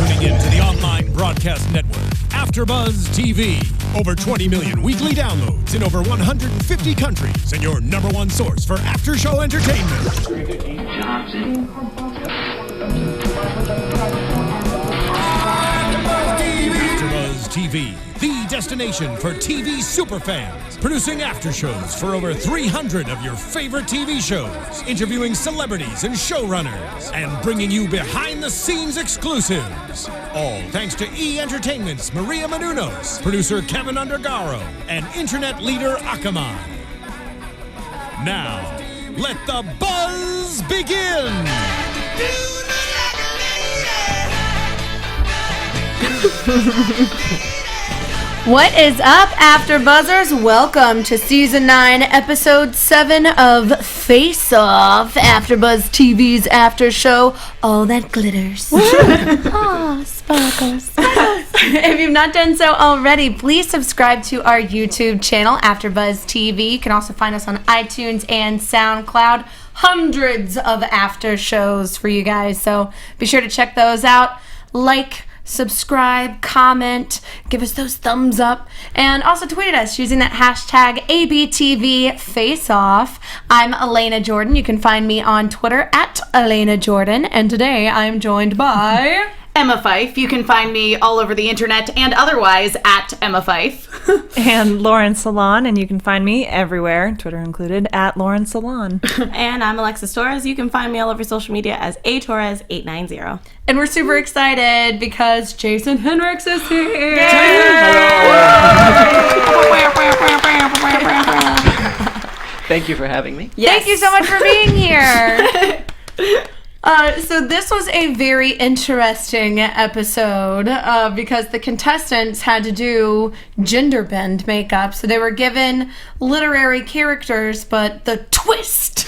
tuning in to the online broadcast network, AFTERBUZZ TV. Over 20 million weekly downloads in over 150 countries, and your number one source for after-show entertainment. AFTERBUZZ TV, the destination for TV superfans. Producing aftershows for over 300 of your favorite TV shows. Interviewing celebrities and showrunners. And bringing you behind-the-scenes exclusives. All thanks to E! Entertainment's Maria Menounos, producer Kevin Undergaro, and internet leader Akamai. Now, let the buzz begin! What is up, AfterBuzzers? Welcome to Season 9, Episode 7 of Face Off, AfterBuzz TV's after show. All that glitters. Aw, sparkles. If you've not done so already, please subscribe to our YouTube channel, AfterBuzz TV. You can also find us on iTunes and SoundCloud. Hundreds of after shows for you guys, so be sure to check those out. Like, subscribe, comment, give us those thumbs up, and also tweet at us using that hashtag ABTVFaceoff. I'm Alana Jordan. You can find me on Twitter at Alana Jordan, and today I'm joined by Emma Fyffe. You can find me all over the internet and otherwise at Emma Fyffe. And Lauren Salaun, and you can find me everywhere, Twitter included, at Lauren Salaun. And I'm Alexis Torres. You can find me all over social media as atorres890. And we're super excited because Jason Henricks is here. Thank you for having me. Yes. Thank you so much for being here. So this was a very interesting episode because the contestants had to do gender bend makeup. So they were given literary characters, but the twist,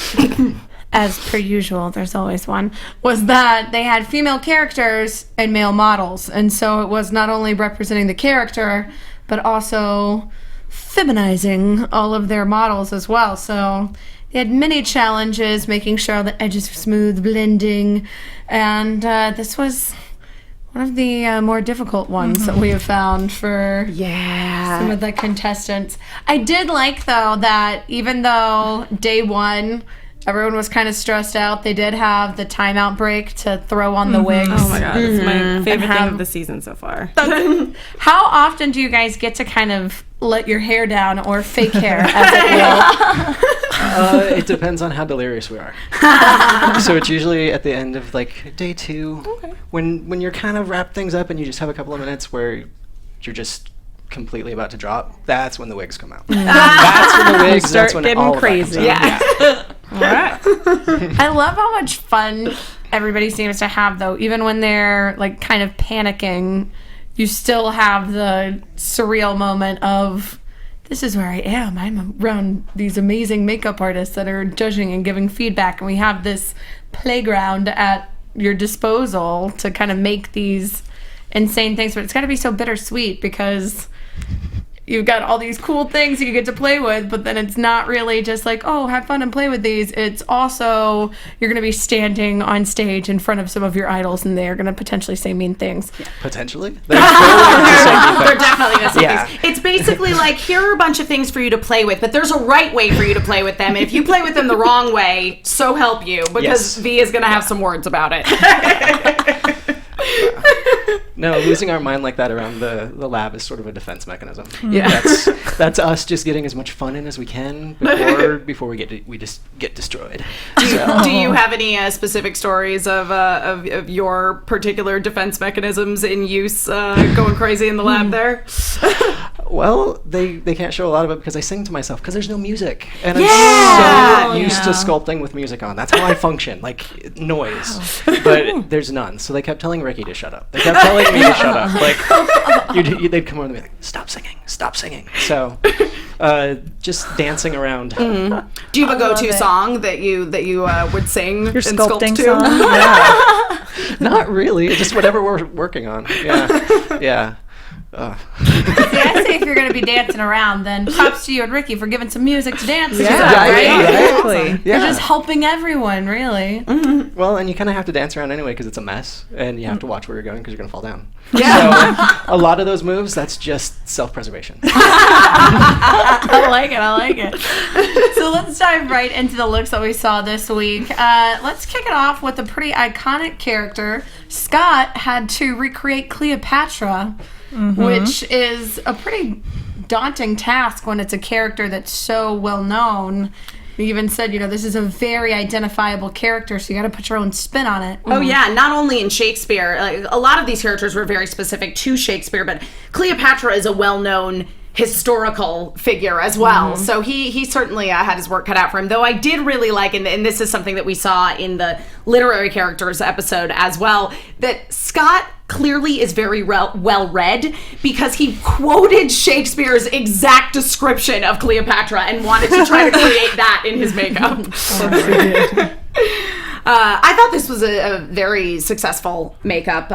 as per usual, there's always one, was that they had female characters and male models. And so it was not only representing the character, but also feminizing all of their models as well. So they had many challenges, making sure the edges were smooth, blending, and this was one of the more difficult ones that we have found for some of the contestants. I did like, though, that even though day one, everyone was kind of stressed out, they did have the timeout break to throw on the wigs. Oh my god, it's my favorite thing of the season so far. How often do you guys get to kind of let your hair down, or fake hair, as it will? It depends on how delirious we are. So it's usually at the end of like day two, when you're kind of wrapped things up and you just have a couple of minutes where you're just completely about to drop. That's when the wigs come out. That's when the wigs start that's when getting all crazy. Of that comes out. All right. I love how much fun everybody seems to have, though. Even when they're like kind of panicking, you still have the surreal moment of, this is where I am. I'm around these amazing makeup artists that are judging and giving feedback, and we have this playground at your disposal to kind of make these insane things. But it's got to be so bittersweet because you've got all these cool things you get to play with, but then it's not really just like, oh, have fun and play with these. It's also, you're going to be standing on stage in front of some of your idols, and they're going to potentially say mean things. Yeah. Potentially? They're definitely going to say things. It's basically like, here are a bunch of things for you to play with, but there's a right way for you to play with them. And if you play with them the wrong way, so help you, because V is going to have some words about it. No, losing our mind like that around the lab is sort of a defense mechanism. Yeah. That's us just getting as much fun in as we can before we just get destroyed. Do you have any specific stories of your particular defense mechanisms in use going crazy in the lab there? Well, they can't show a lot of it because I sing to myself because there's no music. And I'm so used to sculpting with music on. That's how I function, like noise. But there's none. So they kept telling Ricky to shut up. They kept telling me to shut up. Like, they'd come over and be like, stop singing. So just dancing around. Mm-hmm. Do you have a go-to song that you would sing? Your and sculpting sculpt to? song? Yeah. Not really. Just whatever we're working on. Yeah. Yeah, I say if you're going to be dancing around, then props to you and Ricky for giving some music to dance to, Yeah, right? Exactly. You're Yeah. just helping everyone, really. Well, and you kind of have to dance around anyway because it's a mess, and you have to watch where you're going because you're going to fall down. Yeah. So a lot of those moves, that's just self-preservation. I like it. So let's dive right into the looks that we saw this week. Let's kick it off with a pretty iconic character. Scott had to recreate Cleopatra, which is a pretty daunting task when it's a character that's so well known. He even said, this is a very identifiable character, so you got to put your own spin on it. Oh yeah, not only in Shakespeare, like, a lot of these characters were very specific to Shakespeare, but Cleopatra is a well-known historical figure as well. So he certainly had his work cut out for him. Though I did really like, and this is something that we saw in the literary characters episode as well, that Scott clearly is very well read because he quoted Shakespeare's exact description of Cleopatra and wanted to try to create that in his makeup. I thought this was a very successful makeup.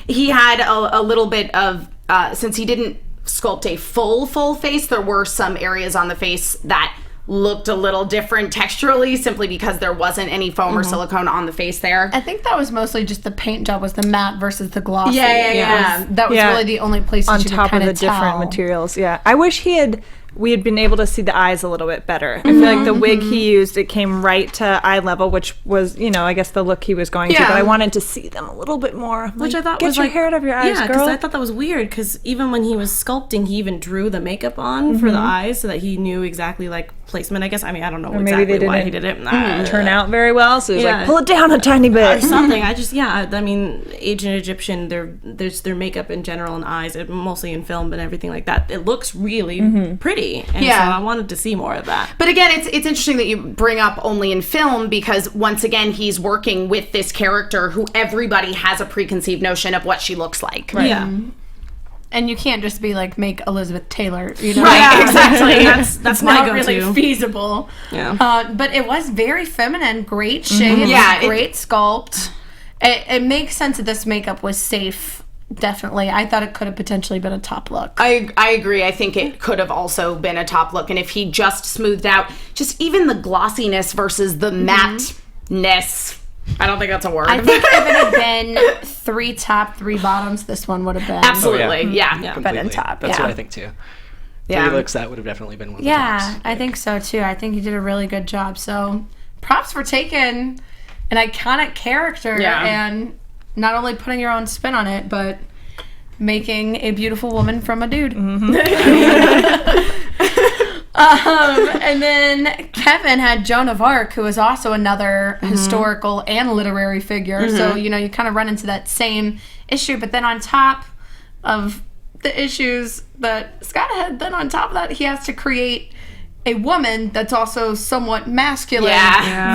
He had a little bit of, since he didn't sculpt a full face, there were some areas on the face that looked a little different texturally simply because there wasn't any foam or silicone on the face there. I think that was mostly just the paint job was the matte versus the glossy. Yeah. That was really the only place On that you top could of kind the different tell. materials. Yeah. I wish we had been able to see the eyes a little bit better. I feel like the wig he used, it came right to eye level, which was, I guess the look he was going to, but I wanted to see them a little bit more. Which I thought get was your like, hair out of your eyes, yeah, because girl. I thought that was weird. Because even when he was sculpting, he even drew the makeup on for the eyes so that he knew exactly like placement. I guess. I mean, I don't know maybe exactly they why didn't he did it. turn out very well, so he was Yeah. like, pull it down a tiny bit. Or something. I mean, ancient Egyptian, their makeup in general and eyes, mostly in film and everything like that. It looks really pretty, and so I wanted to see more of that. But again, it's interesting that you bring up only in film because once again, he's working with this character who everybody has a preconceived notion of what she looks like. Right. Yeah. And you can't just be like, make Elizabeth Taylor, Right, exactly. That's It's my not go-to. really feasible. Yeah. But it was very feminine, great shades, great sculpt. It makes sense that this makeup was safe. Definitely. I thought it could have potentially been a top look. I agree. I think it could have also been a top look. And if he just smoothed out just even the glossiness versus the matte-ness, I don't think that's a word. I think if it had been 3 top, 3 bottoms, this one would have been. Absolutely. Yeah. Been in top. That's yeah. what I think too. Yeah. 3 looks, that would have definitely been one of the Yeah, tops. I think so too. I think you did a really good job. So props for taking an iconic character and not only putting your own spin on it, but making a beautiful woman from a dude. And then Kevin had Joan of Arc, who is also another historical and literary figure. So, you kind of run into that same issue. But then on top of the issues that Scott had, then on top of that, he has to create a woman that's also somewhat masculine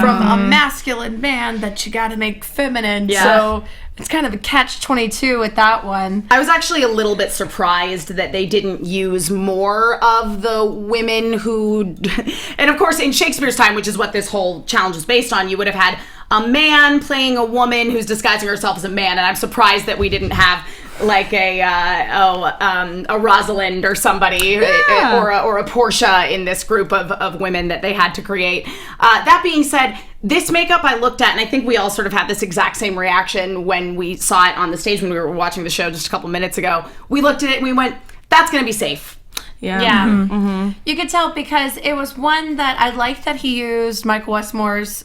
from a masculine man that you got to make feminine. So it's kind of a catch-22 with that one. I was actually a little bit surprised that they didn't use more of the women who... And of course, in Shakespeare's time, which is what this whole challenge is based on, you would have had a man playing a woman who's disguising herself as a man, and I'm surprised that we didn't have like a Rosalind or somebody or a Portia in this group of women that they had to create. That being said, this makeup I looked at, and I think we all sort of had this exact same reaction when we saw it on the stage when we were watching the show just a couple minutes ago. We looked at it and we went, that's going to be safe. Yeah. You could tell because it was one that I liked that he used Michael Westmore's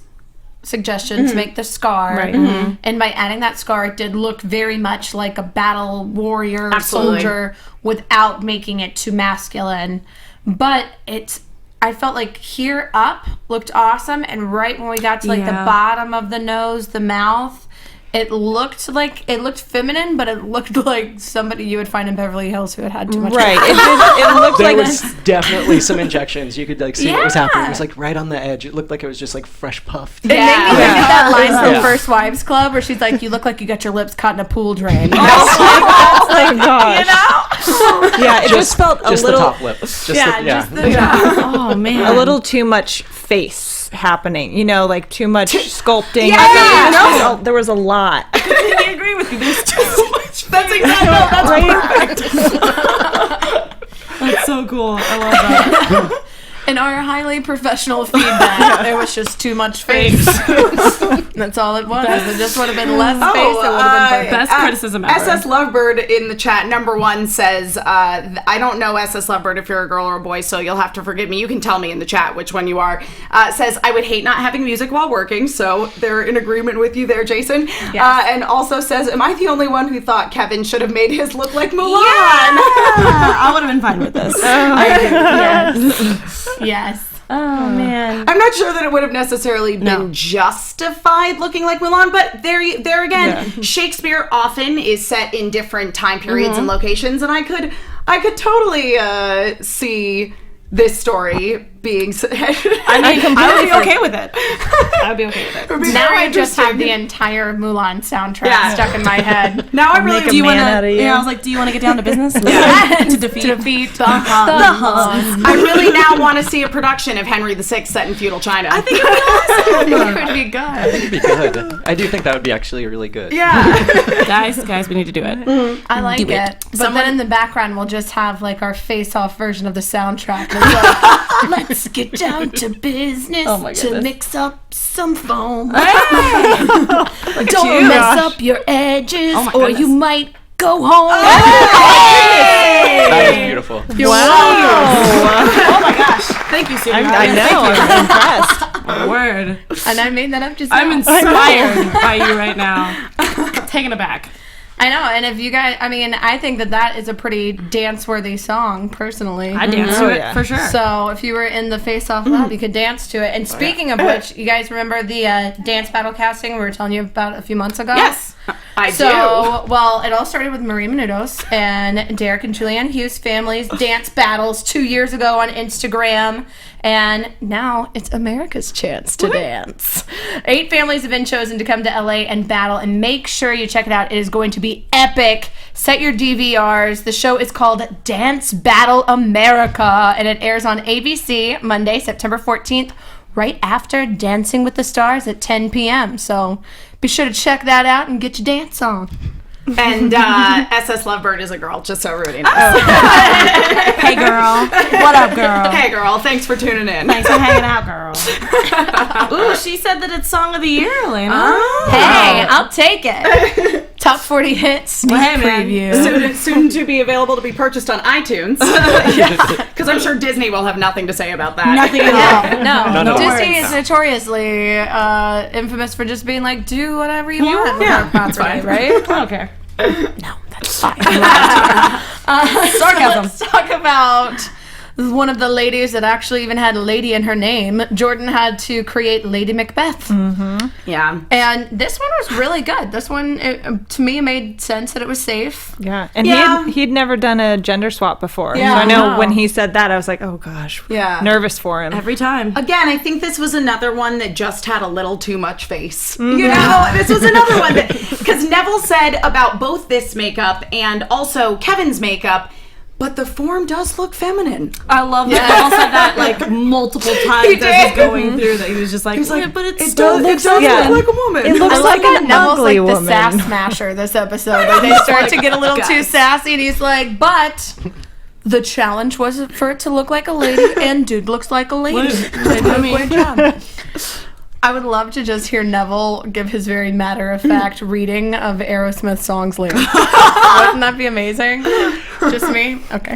suggestion to make the scar. And by adding that scar, it did look very much like a battle warrior soldier without making it too masculine. But I felt like here up looked awesome, and right when we got to like the bottom of the nose, the mouth, it looked feminine, but it looked like somebody you would find in Beverly Hills who had too much. Right. It looked There like was definitely some injections. You could like see what was happening. It was like right on the edge. It looked like it was just like fresh puffed. It made me think of that line from First Wives Club where she's like, "You look like you got your lips caught in a pool drain." oh my gosh. Yeah, it just felt a Just little the top lip. Just the Oh man. a little too much face happening, like too much sculpting. Yeah. There was a lot. I completely agree with you. There's too much. That's exactly that's perfect. That's so cool. I love that. In our highly professional feedback, there was just too much face. That's all it was. It just would have been less face. It would have been perfect. Best criticism ever. SS Lovebird in the chat, number 1, says, I don't know SS Lovebird if you're a girl or a boy, so you'll have to forgive me. You can tell me in the chat which one you are. Says, I would hate not having music while working, so they're in agreement with you there, Jason. Yes. And also says, am I the only one who thought Kevin should have made his look like Mulan? I would have been fine with this. Yes. Oh, man. I'm not sure that it would have necessarily been justified looking like Mulan, but there again, Shakespeare often is set in different time periods and locations, and I could totally see this story being. I would be okay with it. I would be okay with it. Now I just have the entire Mulan soundtrack stuck in my head. Now I really do you want to? Yeah, I was like, do you want to get down to business? to defeat the Huns. I really now want to see a production of Henry VI set in feudal China. I think it would be awesome. It would be good. I think it'd be good. I do think that would be actually really good. Yeah. guys, we need to do it. I like it. But then in the background, we'll just have like our face-off version of the soundtrack. It's like, let's get down to business to mix up some foam. Don't mess up your edges, or you might go home. That is beautiful. Oh my gosh! Thank you, Syfy. I know. I'm impressed. Word. And I made that up just I'm now. inspired by you right now. Taken aback. I know, and if you guys, I mean, I think that is a pretty dance-worthy song, personally. I dance to it, for sure. So if you were in the face-off lab, you could dance to it. And speaking of which, you guys remember the dance battle casting we were telling you about a few months ago? Yes, I do. Well, it all started with Marie Menounos and Derek and Julianne Hughes' family's dance battles 2 years ago on Instagram. And now it's America's chance to dance. 8 families have been chosen to come to LA and battle, and make sure you check it out. It is going to be epic. Set your DVRs. The show is called Dance Battle America, and it airs on ABC Monday, September 14th, right after Dancing with the Stars at 10 p.m. So be sure to check that out and get your dance on. And SS Lovebird is a girl, just so everybody knows. Hey, girl. What up, girl? Hey, girl. Thanks for tuning in. Thanks for hanging out, girl. Ooh, she said that it's Song of the Year, Elena. Hey, I'll take it. Top 40 hits, sneak preview. Soon to be available to be purchased on iTunes. Because I'm sure Disney will have nothing to say about that. Nothing at all. No. Disney is notoriously infamous for just being like, do whatever you want with our property, right? I don't care. No, that's fine. Sarcasm. Let's talk about one of the ladies that actually even had lady in her name. Jordan had to create Lady Macbeth. Mm-hmm. Yeah. And this one was really good. This one, to me, made sense that it was safe. Yeah. And he'd never done a gender swap before. Yeah, so I know when he said that, I was like, oh gosh. Yeah. Nervous for him. Every time. Again, I think this was another one that just had a little too much face. Mm-hmm. You know, this was another one that, because Neville said about both this makeup and also Kevin's makeup, but the form does look feminine. I love that. Neville said that like multiple times as he's going through that. He was just like, but it still looks look like a woman. It looks like an Neville's ugly like woman. the sass smasher this episode. Like they start to get a little too sassy, and he's like, but the challenge was for it to look like a lady, and dude looks like a lady. They did a great job. I would love to just hear Neville give his very matter-of-fact reading of Aerosmith songs later. Wouldn't that be amazing? Just me? Okay.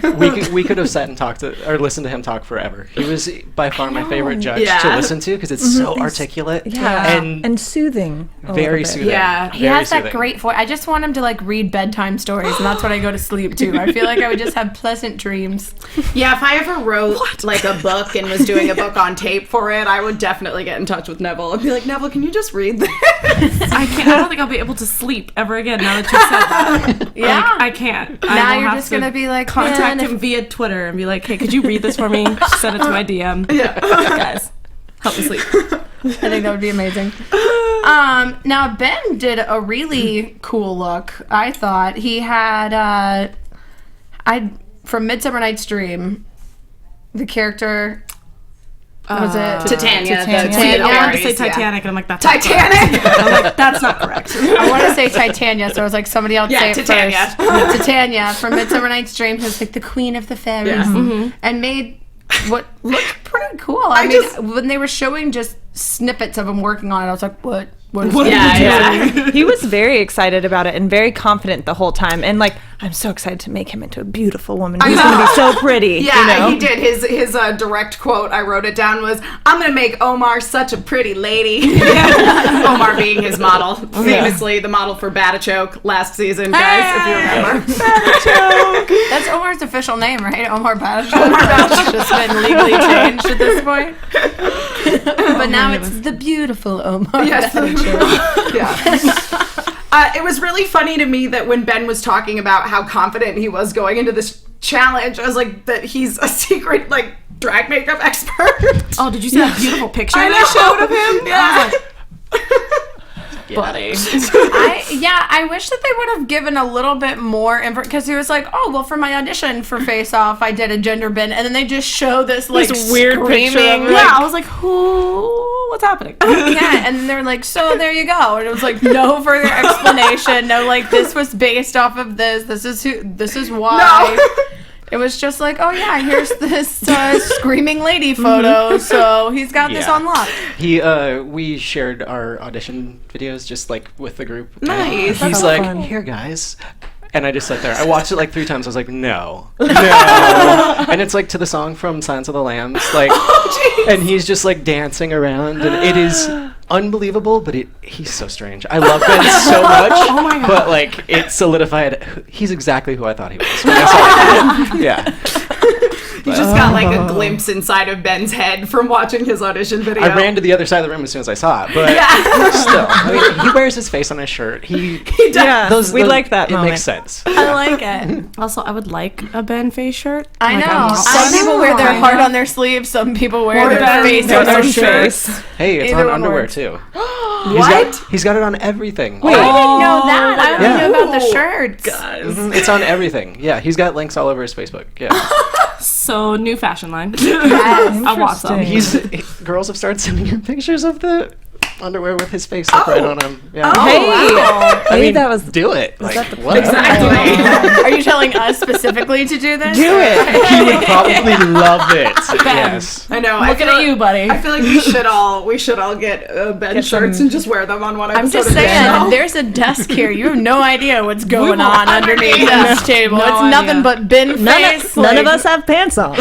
We could have sat and talked or listened to him talk forever. He was by far my favorite judge to listen to because it's so articulate and soothing. Very soothing. Yeah. He has that great voice. I just want him to like read bedtime stories, and that's what I go to sleep to. I feel like I would just have pleasant dreams. Yeah, if I ever wrote like a book and was doing a book on tape for it, I would definitely get in touch with Neville and be like, Neville, can you just read this? I don't think I'll be able to sleep ever again now that you said that. Yeah. Like, I can't. Now you're just going to be like, contact him via Twitter and be like, hey, could you read this for me? Send it to my DM. Yeah. Guys, help me sleep. I think that would be amazing. Now, Ben did a really cool look, I thought. He had, from Midsummer Night's Dream, the character... was it Titania? I wanted to say Titanic, and I'm like, that's Titanic? I'm like, that's not correct. I want to say say Titania, so I was like, somebody else say it Titania. first. Titania from Midsummer Night's Dream, who's like the queen of the fairies, and made what looked pretty cool. I mean, when they were showing just snippets of him working on it, I was like, what is Yeah. He was very excited about it and very confident the whole time. And like, I'm so excited to make him into a beautiful woman. He's going to be so pretty. Yeah, you know? he did. His direct quote, I wrote it down, was, "I'm going to make Omar such a pretty lady." Omar being his model. Famously the model for Batachoke last season, guys, if you remember. Batachoke. That's Omar's official name, right? Omar Batachoke. Omar Batachoke just been legally changed at this point. But now it's the beautiful Omar Batachoke. It was really funny to me that when Ben was talking about how confident he was going into this challenge, I was like, that he's a secret, like, drag makeup expert. Oh, did you see that beautiful picture I they showed of him? Yeah. Buddy. I wish that they would have given a little bit more info, because he was like, oh, well, for my audition for Face Off, I did a gender bend, and then they just show this like weird picture of screaming, him. Yeah, I was like, what's happening? yeah, and they're like, so there you go, and it was like no further explanation, no like this was based off of this is why. No. It was just like, oh yeah, here's this screaming lady photo, so he's got this on lock. We shared our audition videos just like with the group. Nice. He's like, fun. here guys. And I just sat there. I watched it like 3 times. I was like, no. And it's like to the song from Silence of the Lambs. Like, and he's just like dancing around. And it is unbelievable, but he's so strange. I love Ben so much. Oh my God. But like, it solidified. He's exactly who I thought he was. When I saw him. Yeah. You just got like a glimpse inside of Ben's head from watching his audition video. I ran to the other side of the room as soon as I saw it, but still, I mean, he wears his face on his shirt. He does. Yeah, we like that It moment. makes sense. I like it. Also, I would like a Ben face shirt. I Like, know. Some people wear their heart on their sleeve. Some people wear their face on their shirts. Hey, it's Either on one underwear works. too. What? He's got it on everything. I didn't know that. I only knew about the shirts. It's on everything. Yeah, he's got links all over his Facebook. Yeah. So, new fashion line. Yes. I want some. Girls have started sending him pictures of the underwear with his face like, right on him. Yeah. Hey, I mean, that was do it. Like, what? Exactly. Are you telling us specifically to do this? do it. He would probably love it. Yes. I know. Looking at you, buddy. I feel like we should all get Ben shirts and just wear them on one episode. I'm just of the saying, show. there's a desk here. You have no idea what's going on underneath this table. No It's idea. nothing but bin face. None of us have pants on.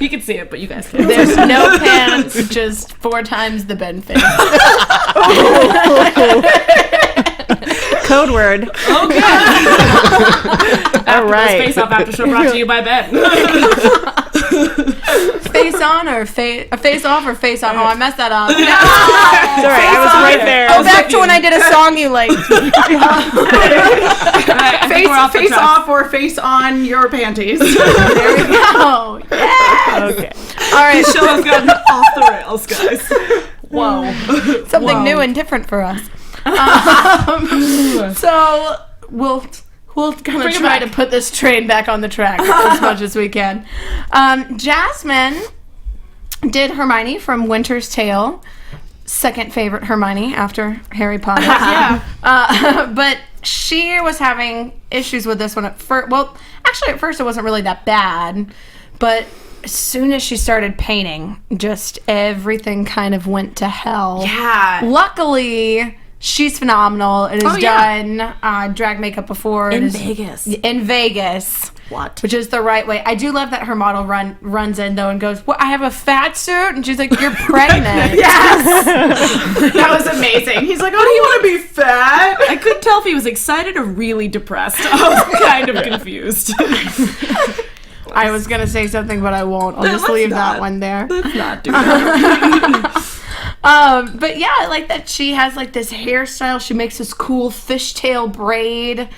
You can see it, but you guys can't. There's no pants, just 4 times the Ben face. Code word. Okay. All right. Face Off After Show brought to you by Ben. Face on or face off or face on? Oh, I messed that up. No! Sorry, I was right there. Oh, back to when I did a song you liked. face off or face on your panties. There we go. Yes. Okay. All right. Show has gotten off the rails, guys. Whoa. Something new and different for us. So we'll kind of try to put this train back on the track as much as we can. Jasmine did Hermione from Winter's Tale. Second favorite Hermione after Harry Potter. Yeah. But she was having issues with this one at first. Well, actually, at first it wasn't really that bad. But as soon as she started painting, just everything kind of went to hell. Yeah. Luckily, she's phenomenal. It has done drag makeup before. In It is- Vegas. In Vegas. What? Which is the right way. I do love that her model runs in, though, and goes, "What? I have a fat suit?" And she's like, "You're pregnant." Yes. That was amazing. He's like, "Oh, do you want to be fat?" I couldn't tell if he was excited or really depressed. I was kind of confused. I was going to say something, but I won't. I'll just let's leave not. that one there. Let's not do that. But yeah, I like that she has like this hairstyle. She makes this cool fishtail braid,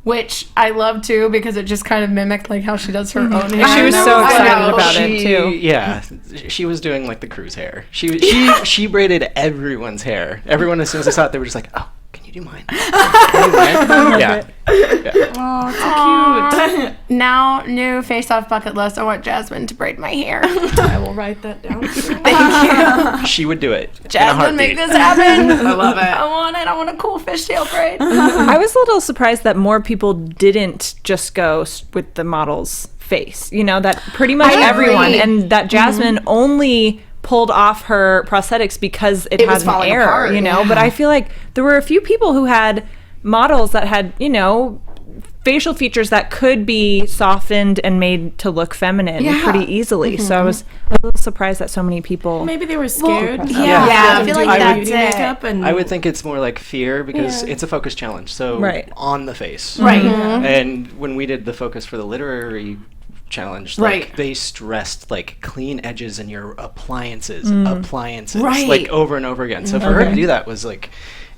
which I love too because it just kind of mimicked like how she does her own hair. She was so excited about it too. Yeah, she was doing like the cruise hair. She braided everyone's hair. Everyone, as soon as they saw it, they were just like, "Oh, can you do mine? Yeah. Oh, so cute. Now, new face-off bucket list. I want Jasmine to braid my hair. I will write that down. Thank you. She would do it. Jasmine, make this happen. I love it. I want it. I want a cool fishtail braid. I was a little surprised that more people didn't just go with the model's face. You know, that pretty much everyone, and that Jasmine only pulled off her prosthetics because it had an error, apart, you know. But I feel like there were a few people who had models that had, you know, facial features that could be softened and made to look feminine pretty easily. So I was a little surprised that so many people. Maybe they were scared. I feel like that's makeup it. and I would think it's more like fear because it's a focus challenge. So on the face. Right. And when we did the focus for the literary challenge, like they stressed like clean edges in your appliances, like over and over again. So for her to do that was like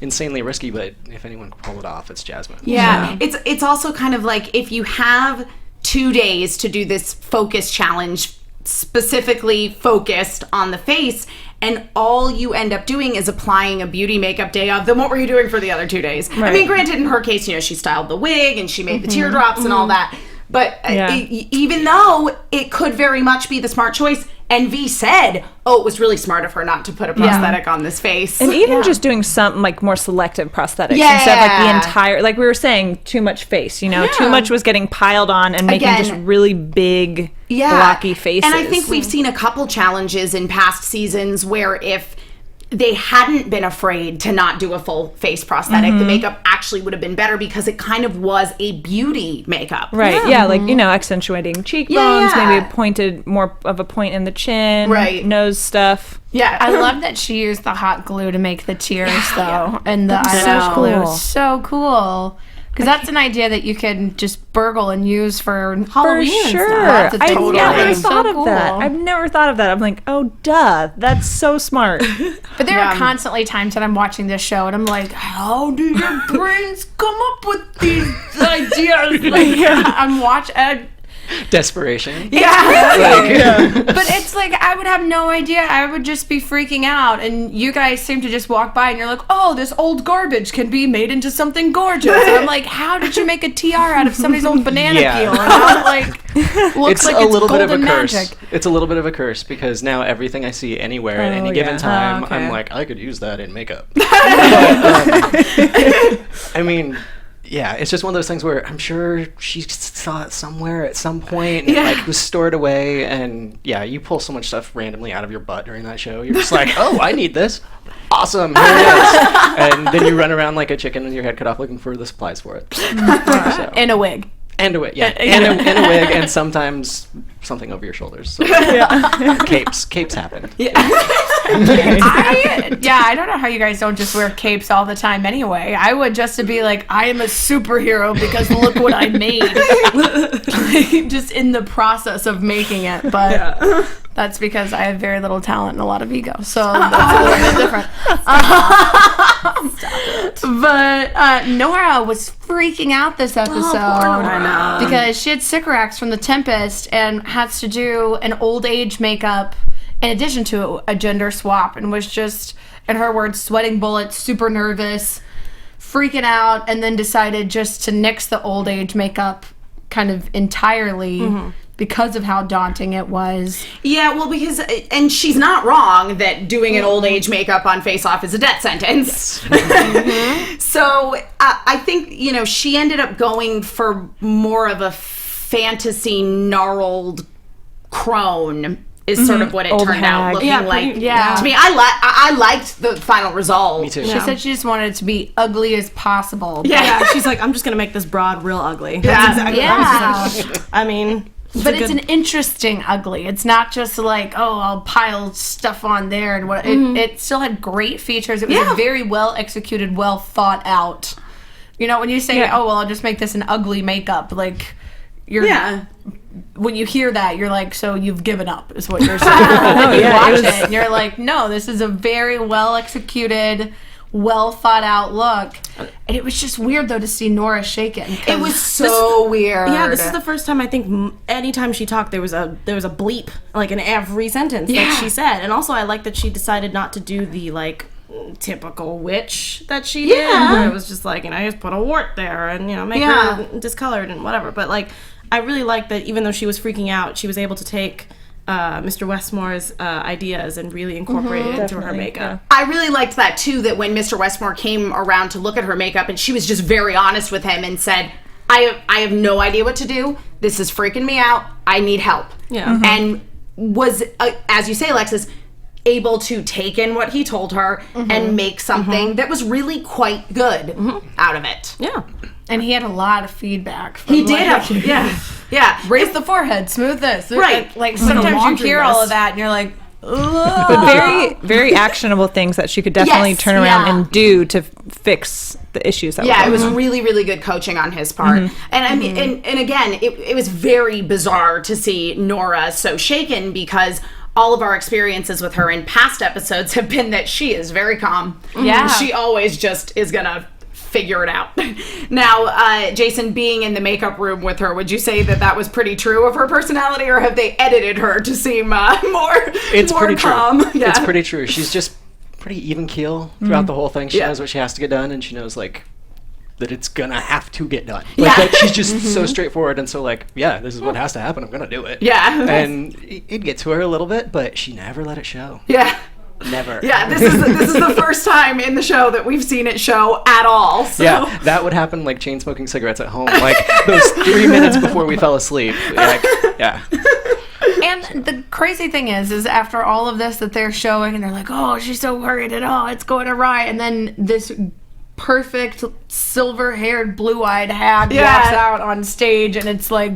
insanely risky, but if anyone can pull it off, it's Jasmine. Yeah. It's also kind of like if you have 2 days to do this focus challenge specifically focused on the face, and all you end up doing is applying a beauty makeup day of, then what were you doing for the other 2 days? I mean, granted, in her case, you know, she styled the wig and she made the teardrops and all that. But even though it could very much be the smart choice, and V said, oh, it was really smart of her not to put a prosthetic on this face. And even just doing some like more selective prosthetics instead of like the entire, like we were saying, too much face, you know, too much was getting piled on and making just really big, blocky faces. And I think we've seen a couple challenges in past seasons where if they hadn't been afraid to not do a full face prosthetic, the makeup actually would have been better because it kind of was a beauty makeup. Right, like, you know, accentuating cheekbones, maybe pointed, more of a point in the chin, nose stuff. Yeah, I love that she used the hot glue to make the tears, though, and the eyelash glue. It was so cool. Because that's an idea that you can just burgle and use for Halloween. For sure. That's a total I never thought of that. I've never thought of that. I'm like, oh, duh. That's so smart. But there are constantly times that I'm watching this show and I'm like, how do your brains come up with these ideas? Like, I'm watching... Desperation. But it's like I would have no idea. I would just be freaking out, and you guys seem to just walk by and you're like, oh, this old garbage can be made into something gorgeous. And I'm like, how did you make a tiara out of somebody's old banana peel? And now it like looks like it's golden magic. It's a little bit of a curse because now everything I see anywhere at any given time, I'm like, I could use that in makeup. But, I mean, yeah, it's just one of those things where I'm sure she saw it somewhere at some point and it like was stored away. And yeah, you pull so much stuff randomly out of your butt during that show. You're just like, oh, I need this. Awesome, here it is. And then you run around like a chicken with your head cut off looking for the supplies for it. So. And a wig. And a wig, and a wig, and sometimes something over your shoulders. So. Capes happen. I don't know how you guys don't just wear capes all the time anyway. I would just to be like, I am a superhero because look what I made. Like, just in the process of making it, but that's because I have very little talent and a lot of ego. So that's a little bit different. Stop it. But Nora was freaking out this episode because she had Sycorax from The Tempest and has to do an old age makeup in addition to a gender swap, and was just, in her words, sweating bullets, super nervous, freaking out, and then decided just to nix the old age makeup kind of entirely because of how daunting it was. Yeah, well, because, and she's not wrong that doing an old age makeup on Face Off is a death sentence. Yes. So I think, you know, she ended up going for more of a fantasy gnarled crone is sort of what it turned out looking like. Yeah. To me, I liked the final result. Me too. She said she just wanted it to be ugly as possible. Yeah, she's like, I'm just going to make this broad real ugly. That's exactly what I mean... But it's an interesting ugly. It's not just like, oh, I'll pile stuff on there and what. It still had great features. It was a very well executed, well thought out. You know, when you say, oh, well, I'll just make this an ugly makeup, like you're. Yeah. When you hear that, you're like, so you've given up, is what you're saying. You watch it and you're like, no, this is a very well executed, well thought out look. And it was just weird though to see Nora shaken. It was so weird. Yeah, this is the first time I think anytime she talked there was a bleep like in every sentence that she said. And also I like that she decided not to do the like typical witch that she did. Where it was just like, you know, just put a wart there and, you know, make her discolored and whatever. But like, I really liked that even though she was freaking out, she was able to take Mr. Westmore's ideas and really incorporate it into her makeup. I really liked that too, that when Mr. Westmore came around to look at her makeup and she was just very honest with him and said, I have no idea what to do. This is freaking me out. I need help. Yeah. And was, as you say, Alexis, able to take in what he told her and make something that was really quite good out of it. Yeah. And he had a lot of feedback. From He did. Yeah. Raise the forehead, smooth this. Right. Like sometimes you hear all of that and you're like, ugh. But very, very actionable things that she could definitely turn around and do to fix the issues that were it was really, really good coaching on his part. And I mean, and again, it was very bizarre to see Nora so shaken because all of our experiences with her in past episodes have been that she is very calm. Yeah. She always just is gonna figure it out. Now, Jason, being in the makeup room with her, would you say that was pretty true of her personality, or have they edited her to seem more pretty calm? True. It's pretty true. She's just pretty even keel throughout the whole thing. She knows what she has to get done, and she knows like that it's gonna have to get done. Like that she's just so straightforward and so like, yeah, this is what has to happen. I'm gonna do it. Yeah. And it gets to her a little bit, but she never let it show. Yeah. Never. Yeah, this is the first time in the show that we've seen it show at all. So. Yeah, that would happen like chain smoking cigarettes at home, like those 3 minutes before we fell asleep. Like, yeah. And the crazy thing is after all of this that they're showing, and they're like, oh, she's so worried, and oh, it's going awry, and then this perfect silver-haired, blue-eyed hag walks out on stage, and it's like,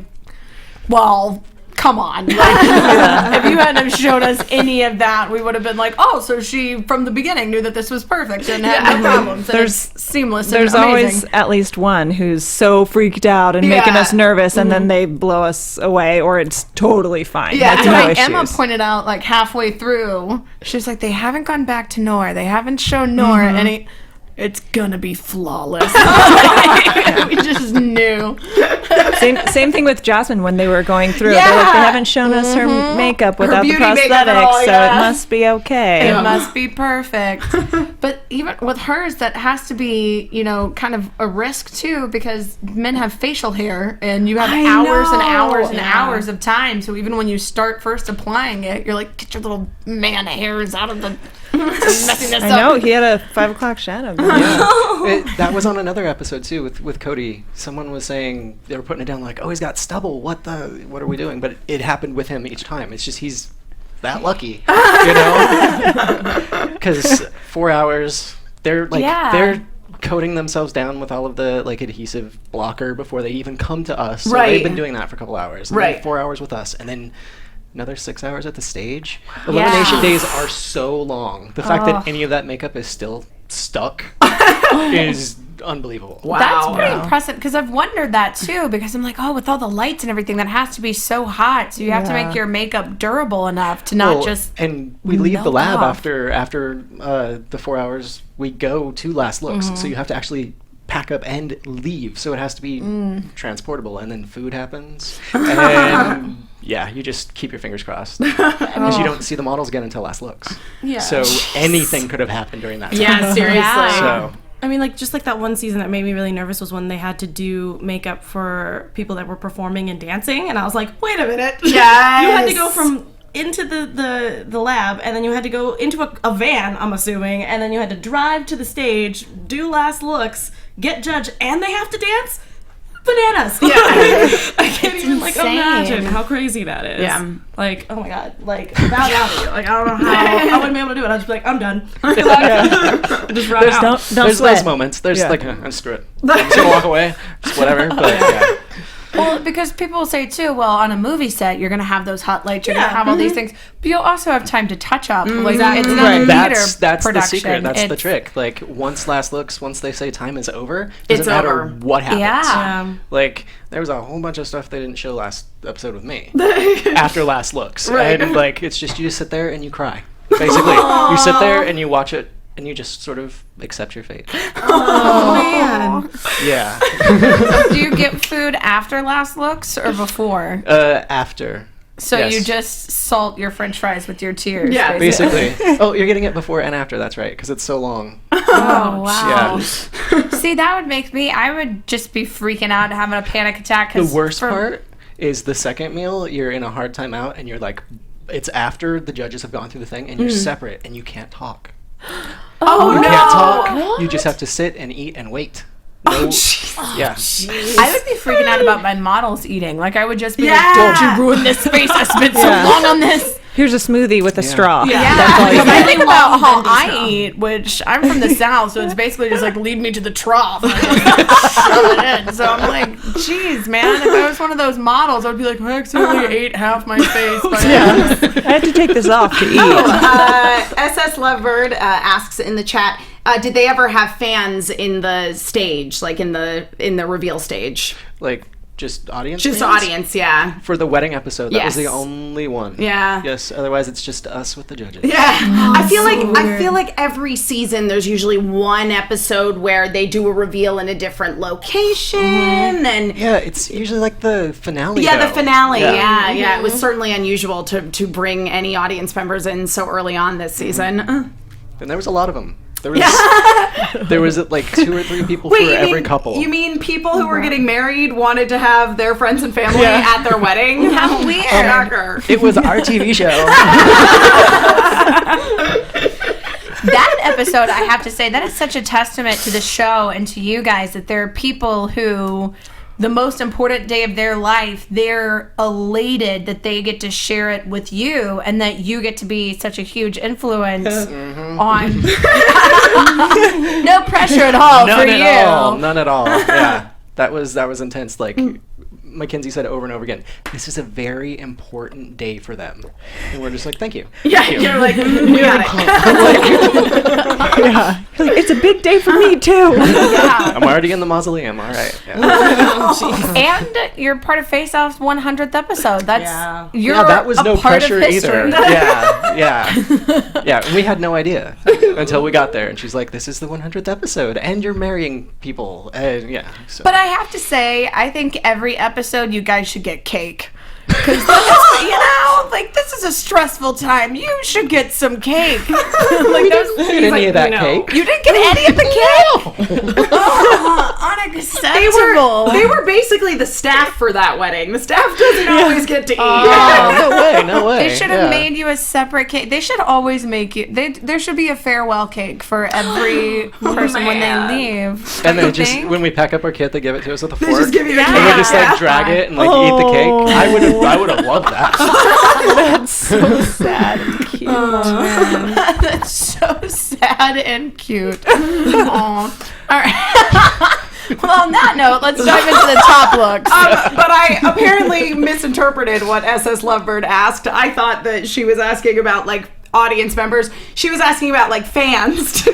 well, come on. Like, if you hadn't have shown us any of that, we would have been like, oh, so she from the beginning knew that this was perfect and had no problems. And it's seamless. There's and amazing. always at least one who's so freaked out and making us nervous, and then they blow us away, or it's totally fine. Yeah, Like, and no like issues. Emma pointed out, like halfway through, she's like, they haven't gone back to Nora. They haven't shown Nora any. It's gonna be flawless. We just knew. Same thing with Jasmine when they were going through. They're like, they haven't shown us her makeup without the beauty makeup prosthetics, at all, so it must be okay. It must be perfect. But even with hers, that has to be, you know, kind of a risk too, because men have facial hair and you have hours and hours and hours of time. So even when you start first applying it, you're like, get your little man hairs out of the messiness I know, he had a 5 o'clock shadow. That was on another episode too with Cody. Someone was saying they were putting it down like, oh, he's got stubble. What are we doing? But it happened with him each time. It's just he's that lucky, you know? Because 4 hours, they're like they're coating themselves down with all of the like adhesive blocker before they even come to us. So they've been doing that for a couple hours. And then 4 hours with us, and then another 6 hours at the stage. Elimination days are so long. The fact that any of that makeup is still stuck is unbelievable. Wow. That's pretty impressive, because I've wondered that too, because I'm like, oh, with all the lights and everything, that has to be so hot. So you have to make your makeup durable enough to not just and we leave the lab off. after the 4 hours. We go to last looks, so you have to actually pack up and leave. So it has to be transportable, and then food happens. And yeah, you just keep your fingers crossed because you don't see the models again until last looks. Yeah. So anything could have happened during that time. Yeah, seriously. So I mean, like, just like that one season that made me really nervous was when they had to do makeup for people that were performing and dancing, and I was like, wait a minute. Yes. You had to go from into the lab, and then you had to go into a van, I'm assuming, and then you had to drive to the stage, do last looks, get judged, and they have to dance? Bananas. Yeah. I can't even imagine how crazy that is. Yeah. Like, oh my god. Like, bow down to you. Like, I don't know how I wouldn't be able to do it. I'd just be like, I'm done. Just run out. Don't there's sweat. those moments. There's like, screw it. I'm just gonna walk away. Just whatever. But yeah. Well, because people will say too, well, on a movie set, you're going to have those hot lights, you're going to have all these things, but you'll also have time to touch up. Like, it's not a theater That's the production. secret. That's the trick. Like, once they say time is over, doesn't matter what happens. Yeah. Like, there was a whole bunch of stuff they didn't show last episode with me after last looks. Right. And, like, it's just you just sit there and you cry. Basically, you sit there and you watch it and you just sort of accept your fate. Oh, man. Yeah. Do you get food after last looks or before? After. So Yes. you just salt your French fries with your tears. Yeah, Basically. Oh, you're getting it before and after. That's right, because it's so long. Oh wow. Yeah. See, that would make me. I would just be freaking out, having a panic attack. The worst part is the second meal. You're in a hard time out, and you're like, it's after the judges have gone through the thing, and you're separate, and you can't talk. Oh, You no. can't talk. You just have to sit and eat and wait. No, yeah. I would be freaking out about my models eating. Like I would just be Yeah. like, "Don't you ruin this space? I spent so long on this." Here's a smoothie with a straw. Yeah, That's all you because I get. think about how I eat, which I'm from the South, so it's basically just like lead me to the trough. And I just shove it in. So I'm like, geez, man, if I was one of those models, I'd be like, I accidentally ate half my face. By I had to take this off to eat. SS Lovebird asks in the chat, did they ever have fans in the stage, like in the reveal stage? Like, just audience? Just fans? audience, yeah. For the wedding episode, that was Yes. the only one. Yeah. Yes, otherwise it's just us with the judges. Yeah, I feel like every season there's usually one episode where they do a reveal in a different location, and Yeah, it's usually like the finale. yeah, though. the finale. Yeah. It was certainly unusual to bring any audience members in so early on this season. And there was a lot of them. There was like 2 or 3 people for every couple. You mean people who were getting married wanted to have their friends and family at their wedding? How weird! Shocker. It was our TV show. That episode, I have to say, that is such a testament to the show and to you guys that there are people who, the most important day of their life, they're elated that they get to share it with you and that you get to be such a huge influence on. No pressure at all for you. None at all. Yeah, that was intense. Like Mackenzie said over and over again, this is a very important day for them, and we're just like, thank you. Yeah, Thank you. you're like, we got it. Yeah. Like, it's a big day for me, too. I'm already in the mausoleum. All right. Yeah. And you're part of Face Off's 100th episode. That's you're That was a no part pressure of history. either. Yeah. And we had no idea until we got there, and she's like, "This is the 100th episode, and you're marrying people." And yeah. So. But I have to say, I think every episode you guys should get cake. Because, like, this is a stressful time. You should get some cake. Like, any of that cake? You didn't get any of the cake? Unacceptable. They were basically the staff for that wedding. The staff doesn't always get to eat. No way. They should have made you a separate cake. They should always make you. There should be a farewell cake for every person when they leave. And then Don't you just think? when we pack up our kit, they give it to us with a fork. just give you the and cake. we just like drag it and like eat the cake. I would have loved that. That's so sad and cute. That's so sad and cute. Aw. All right. Well, on that note, let's dive into the top looks. But I apparently misinterpreted what SS Lovebird asked. I thought that she was asking about like audience members. She was asking about like fans to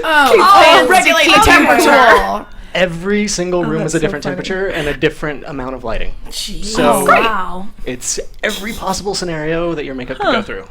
regulate the temperature. Every single room was a so different funny. temperature and a different amount of lighting. So Wow. it's every possible scenario that your makeup could go through.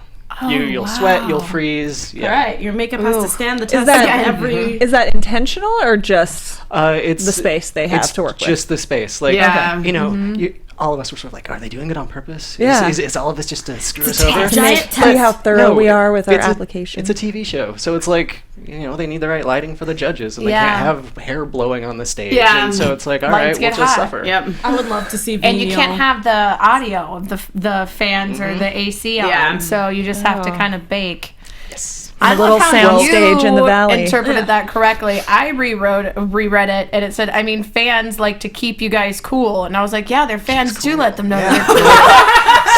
You'll sweat, you'll freeze. Yeah. All right, your makeup has to stand the test that- of every. Is that intentional or just It's the space they have it's to work with? just the space. Like, Yeah. you know, all of us were sort of like, are they doing it on purpose? Yeah. Is all of this just to screw us over? to make, see how thorough we are with our it's application. It's a TV show, so it's like, you know, they need the right lighting for the judges, and they Yeah. can't have hair blowing on the stage. Yeah. And so it's like, all Lights right, we'll get just hot. suffer. Yep. I would love to see. And you can't have the audio of the fans or the AC on, Yeah. so you just have to kind of bake. A little sound stage in the valley. Interpreted that correctly. I reread it, and it said, I mean, fans like to keep you guys cool. And I was like, yeah, their fans do let them know they're cool.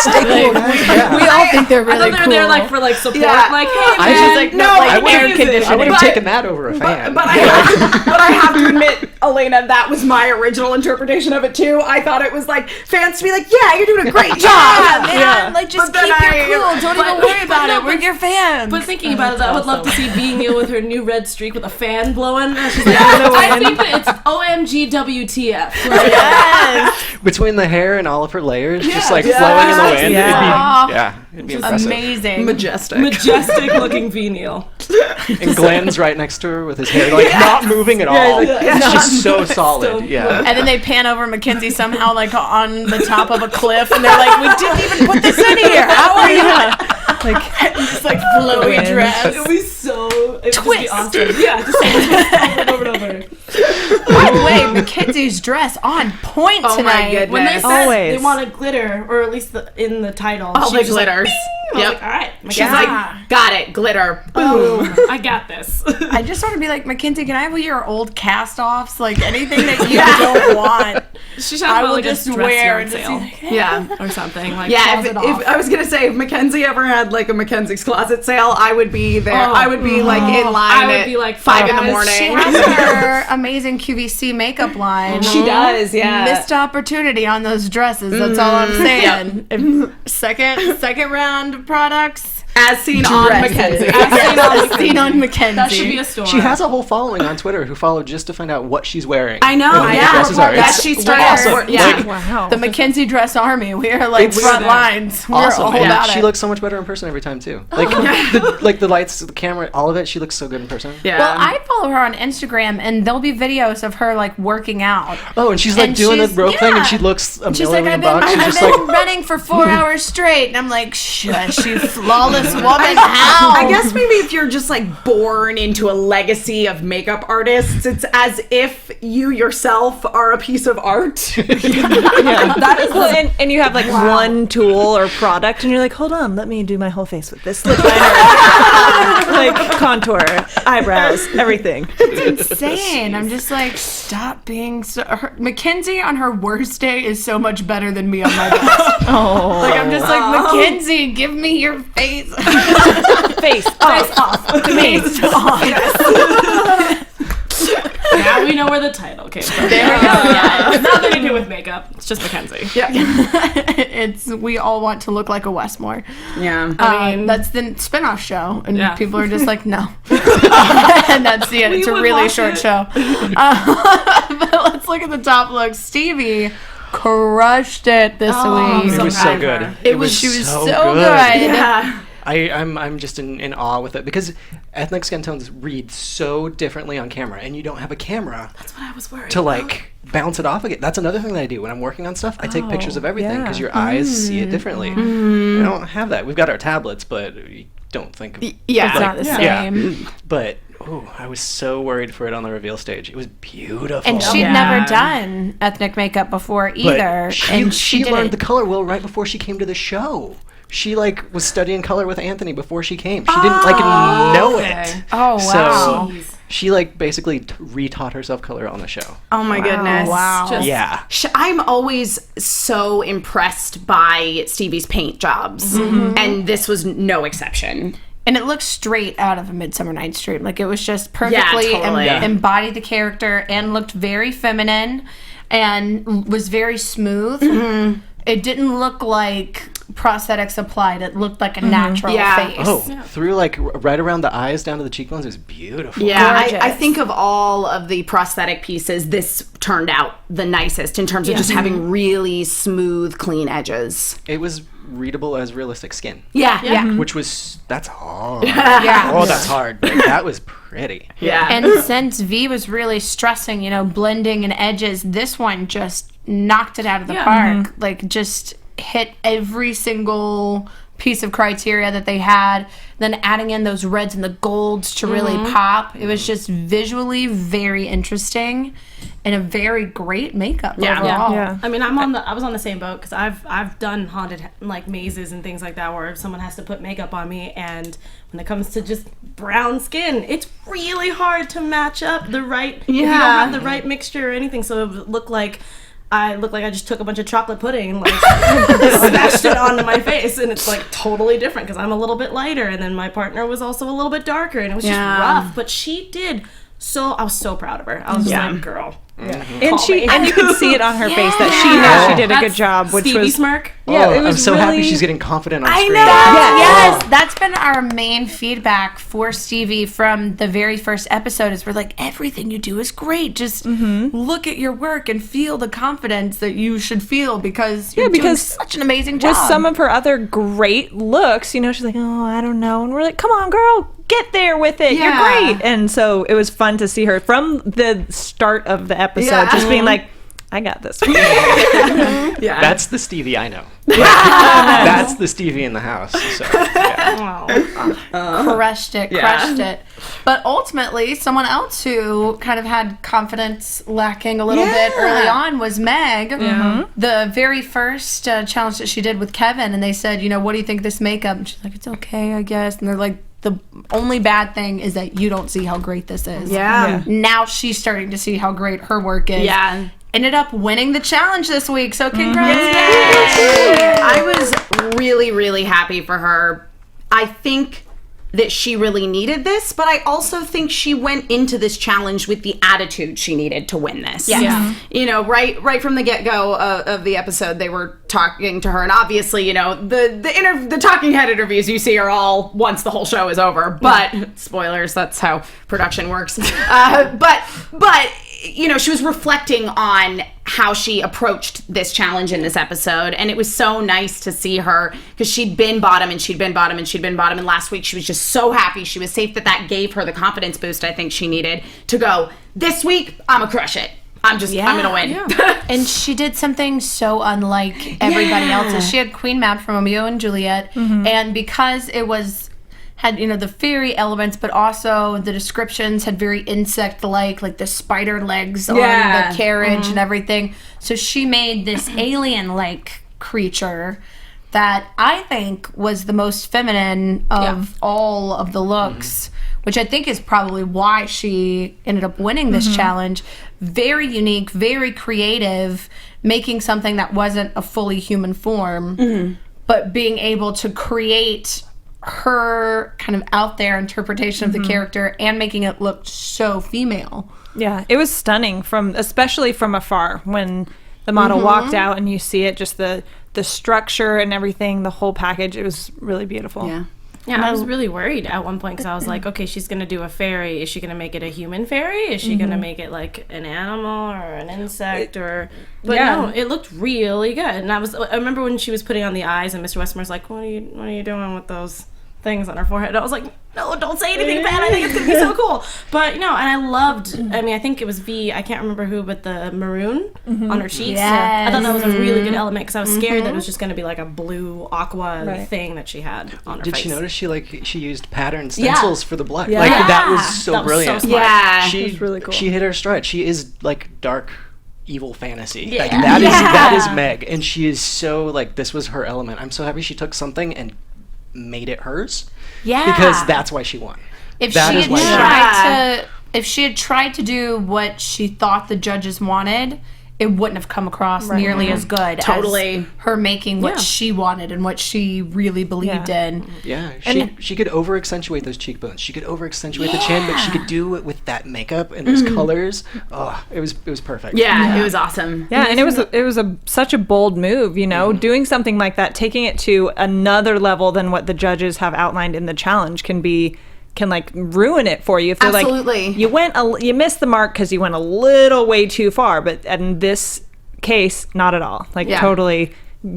We all think they're really They're cool. there like for like support. Yeah. Like, hey, I man. just like, no, like I would've- air I conditioning. would have But- taken that over a fan. But I have to admit, Elena, that was my original interpretation of it too. I thought it was like fans to be like, yeah, you're doing a great job. Yeah, man. Like, just But keep then your cool. Don't even worry about it. We're your fans. But thinking about it, I would love to see Being You with her new red streak with a fan blowing. And she's like, I think that it's OMG GWTF. Between the hair and all of her layers, just like flowing in the wind, it'd be impressive. Amazing. Majestic looking V-Neil. And Glenn's right next to her with his hair like not moving at all. It's just so solid. Yeah. And then they pan over Mackenzie somehow like on the top of a cliff, and they're like, "We didn't even put this in here. How are you?" Like just like flowy dress. It would be so Twist. awesome. Yeah, just over and over. By the way, Mackenzie's dress on point tonight. goodness. When they said Always. they wanted glitter, or at least in the title, All she the was just like, glitters. I was like, all right, She's like, got it, glitter. Boom. I got this. I just want to be like, Mackenzie, can I have your old cast-offs? Like anything that you don't want, She should I have will like just a dress wear yard and sale just Yeah. or something. Like, Yeah, closet if off. I was gonna say if Mackenzie ever had like a Mackenzie's closet sale, I would be there. I would be like in line I would at be like 5 in the guys, morning. She has her amazing QVC makeup line. She does, yeah. Missed opportunity on those dresses. That's all I'm saying. If second round of products. As seen on Mackenzie. As seen on Mackenzie. That should be a store. She has a whole following on Twitter who follow just to find out what she's wearing. I know, and what the dresses are. That It's she started. awesome. Yeah. Wow. The Mackenzie dress army. We are like It's front lines. We're awesome. all And about she it. looks so much better in person every time too. Like the lights, the camera, all of it. She looks so good in person. Yeah. Well, I follow her on Instagram, and there'll be videos of her like working out. Oh, and she's like And doing the she's- rope thing, yeah. and she looks a She's like, million I've bucks. She's been just like, running for 4 hours straight, and I'm like, shush, you flawless woman. How? I guess maybe if you're just like born into a legacy of makeup artists, it's as if you yourself are a piece of art. That is cool. And you have like one tool or product, and you're like, hold on, let me do my whole face with this lip liner. Like contour, eyebrows, everything. Insane. I'm just like, stop being so. Mackenzie on her worst day is so much better than me on my best. Oh, Like, I'm just like, Mackenzie, give me your face. face off. Face off. Now we know where the title came from. There we go. Yeah, it's nothing to do with makeup. It's just Mackenzie. We all want to look like a Westmore. Yeah. I mean, That's the spinoff show, and Yeah. people are just like, no. And that's the end. It's a would really watch short it. show. But let's look at the top looks. Stevie crushed it this week. it was so good. She was so good. good. Yeah. I'm just in awe with it because ethnic skin tones read so differently on camera, and you don't have a camera that's what I was worried to like bounce it off again. That's another thing that I do when I'm working on stuff. I take pictures of everything because yeah. your eyes see it differently. We don't have that. We've got our tablets, but we don't think of Yeah. It's not the same. But I was so worried for it on the reveal stage. It was beautiful. And she'd Yeah. never done ethnic makeup before But either. and she did learned it. the color wheel right before she came to the show. She like was studying color with Anthony before she came. She didn't like know it. Oh, wow. So she like basically retaught herself color on the show. Oh my goodness. Wow. Yeah. I'm always so impressed by Stevie's paint jobs, and this was no exception. And it looked straight out of A Midsummer Night's Dream. Like, it was just perfectly totally. embodied the character and looked very feminine and was very smooth. It didn't look like prosthetics applied. It looked like a natural Yeah. face. Oh, through like right around the eyes down to the cheekbones, it was beautiful. Yeah, I Gorgeous. think of all of the prosthetic pieces, this turned out the nicest in terms of just having really smooth, clean edges. It was readable as realistic skin, Yeah. which was that's hard. Yeah. Oh, that's hard. But that was pretty. Yeah. And since V was really stressing, blending and edges, this one just knocked it out of the park. Like, just hit every single piece of criteria that they had, then adding in those reds and the golds to really pop. It was just visually very interesting and a very great makeup overall. Yeah. I mean, I was on the same boat because I've done haunted like mazes and things like that where someone has to put makeup on me, and when it comes to just brown skin, it's really hard to match up the right. If you don't have the right mixture or anything, so it would look like I just took a bunch of chocolate pudding and like smashed it onto my face, and it's like totally different because I'm a little bit lighter, and then my partner was also a little bit darker, and it was just rough. But she did I was so proud of her. I was just like, girl. And you could see it on her face that she knew she did a good job, which Stevie was smirk. Yeah, it was I'm so really... happy she's getting confident on screen. Yes, that's been our main feedback for Stevie from the very first episode is we're like, everything you do is great. Just look at your work and feel the confidence that you should feel because you're doing such an amazing job. With some of her other great looks, you know, she's like, oh, I don't know. And we're like, come on, girl, get there with it. You're great. And so it was fun to see her from the start of the episode just being like, I got this. That's the Stevie I know. That's the Stevie in the house. So, crushed it. But ultimately, someone else who kind of had confidence lacking a little bit early on was Meg. The very first challenge that she did with Kevin, and they said, you know, what do you think of this makeup? And she's like, it's okay, I guess. And they're like, the only bad thing is that you don't see how great this is. Now she's starting to see how great her work is. Ended up winning the challenge this week, so congrats. I was really, really happy for her. I think that she really needed this, but I also think she went into this challenge with the attitude she needed to win this. You know, right from the get-go of the episode, they were talking to her, and obviously, you know, the talking head interviews you see are all once the whole show is over, but spoilers, that's how production works. But you know, she was reflecting on how she approached this challenge in this episode, and it was so nice to see her because she'd been bottom and she'd been bottom and she'd been bottom, and last week she was just so happy she was safe that gave her the confidence boost I think she needed to go, this week I'm gonna crush it. I'm gonna win. And she did something so unlike everybody else's. She had Queen Mab from Romeo and Juliet, and because it had, you know, the fairy elements, but also the descriptions had very insect-like, like the spider legs on the carriage and everything. So she made this alien-like creature that I think was the most feminine of all of the looks, which I think is probably why she ended up winning this challenge. Very unique, very creative, making something that wasn't a fully human form, but being able to create her kind of out there interpretation of the character and making it look so female. Yeah, it was stunning especially from afar when the model walked out and you see it, just the structure and everything, the whole package. It was really beautiful. Yeah, I was really worried at one point because I was like, okay, she's going to do a fairy. Is she going to make it a human fairy? Is she going to make it like an animal or an insect But no, it looked really good. And I remember when she was putting on the eyes and Mr. Westmore's like, what are you doing with those things on her forehead? I was like, no, don't say anything bad. I think it's gonna be so cool. But and I loved, I think it was V, I can't remember who, but the maroon on her cheeks. I thought that was a really good element because I was scared that it was just gonna be like a blue aqua thing that she had on her face. Did she notice she used pattern stencils for the blood? Like that was so brilliant. So smart. She was really cool. She hit her stride. She is like dark evil fantasy. Like that is Meg, and she is so like, this was her element. I'm so happy she took something and made it hers, because that's why she won. If she had tried to do what she thought the judges wanted, it wouldn't have come across nearly as good as her making what she wanted and what she really believed in. She could over accentuate those cheekbones, she could over accentuate the chin, but she could do it with that makeup and those colors. It was perfect. It was awesome. And it was such a bold move, you know, doing something like that, taking it to another level than what the judges have outlined in the challenge can like ruin it for you if they're like, you missed the mark because you went a little way too far. But in this case, not at all. Like totally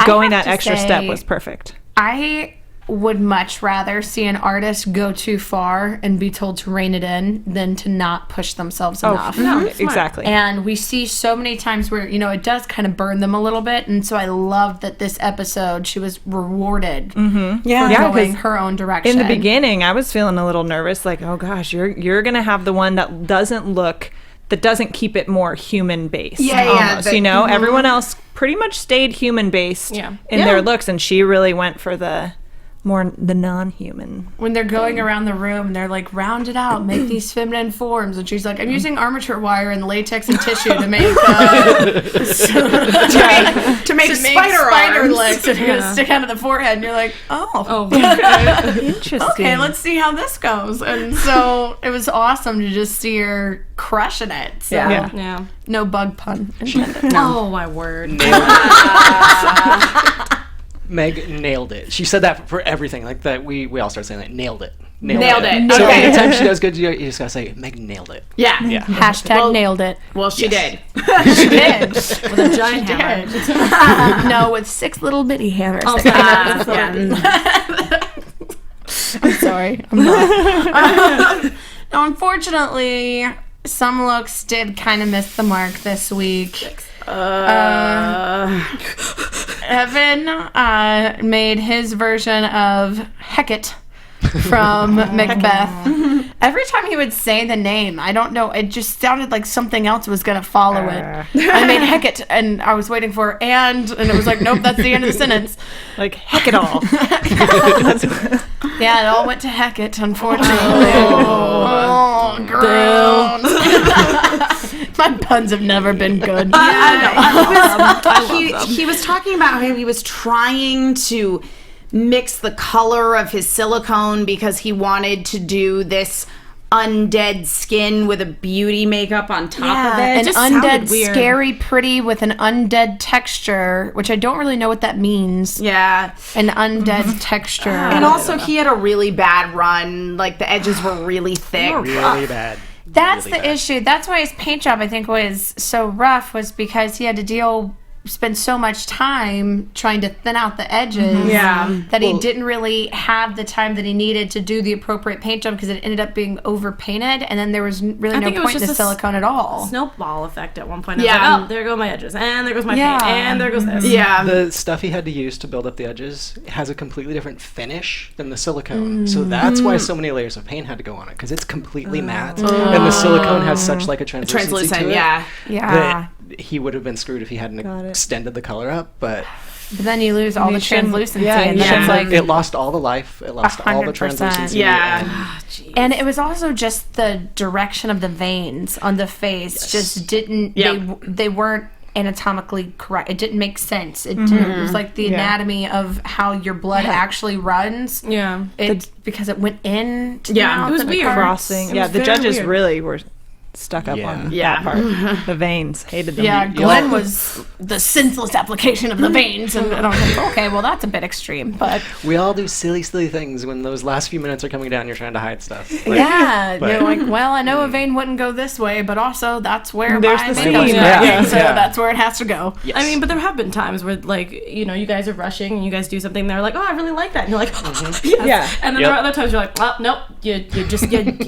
going that extra step was perfect. I would much rather see an artist go too far and be told to rein it in than to not push themselves enough. No, exactly. And we see so many times where, you know, it does kind of burn them a little bit. And so I love that this episode, she was rewarded for going her own direction. In the beginning, I was feeling a little nervous, like, oh gosh, you're going to have the one that doesn't keep it more human based. You know, everyone else pretty much stayed human based in their looks, and she really went for the more the non-human. When they're going around the room and they're like, round it out, make these feminine forms. And she's like, I'm using armature wire and latex and tissue to make spider arms. legs that are going to stick out of the forehead. And you're like, oh. Interesting. Okay, let's see how this goes. And so it was awesome to just see her crushing it. So Yeah. no bug pun intended. Oh, my word. Meg nailed it. She said that for everything. Like that, we all start saying that. Nailed it. Nailed it. So Okay. anytime she does good, you just gotta say, Meg nailed it. Yeah. Hashtag nailed it. Well, she did. She did. With a giant hammer. No, with 6 little bitty hammers. Yeah. I'm sorry. I'm not. Now, unfortunately, some looks did kind of miss the mark this week. Evan made his version of Hecate from Macbeth. Every time he would say the name, I don't know, it just sounded like something else was going to follow it. I made Hecate, and I was waiting for and it was like, nope, that's the end of the sentence. Like, heck it all. Yeah, it all went to Hecate, unfortunately. Oh, gross. My puns have never been good. He was talking about how he was trying to mix the color of his silicone because he wanted to do this undead skin with a beauty makeup on top of it. An Just undead, sounded weird. scary, pretty with an undead texture, which I don't really know what that means. Yeah. An undead texture. And also, he had a really bad run. Like, the edges were really thick. Really bad. That's really the bad. issue. That's why his paint job, I think, was so rough, was because he had to spend so much time trying to thin out the edges that he didn't really have the time that he needed to do the appropriate paint job because it ended up being overpainted, and then there was really no point in the silicone at all. Snowball effect at one point. I was Yeah. like, oh, there go my edges, and there goes my Yeah. paint, and there goes this. Yeah. The stuff he had to use to build up the edges has a completely different finish than the silicone. So that's why so many layers of paint had to go on it, because it's completely matte. And the silicone has such like a translucency to it. Yeah. That he would have been screwed if he hadn't extended the color up, but But then you lose all the translucency. and then it's like, it lost all the life. It lost all the 100%. translucency. Yeah. and it was also just the direction of the veins on the face just didn't. They weren't anatomically correct. It didn't make sense. It was like the anatomy of how your blood actually runs. Yeah. Because it went in. To Yeah. the mouth It was and the weird. parts. Crossing. It Yeah, was the very judges weird. really were stuck up on that part. The veins. Hated them. Yeah, Glenn was the senseless application of the veins, and I was like, okay, well, that's a bit extreme, but We all do silly things when those last few minutes are coming down. You're trying to hide stuff. Like, yeah, but- you're like, well, I know a vein wouldn't go this way, but also that's where There's my the makeup's seam. going, Yeah. so Yeah. that's where it has to go. Yes. I mean, but there have been times where, like, you know, you guys are rushing and you guys do something. They're like, "Oh, I really like that," and you're like, yes. Yeah. And then there are other times you're like, "Oh, nope, you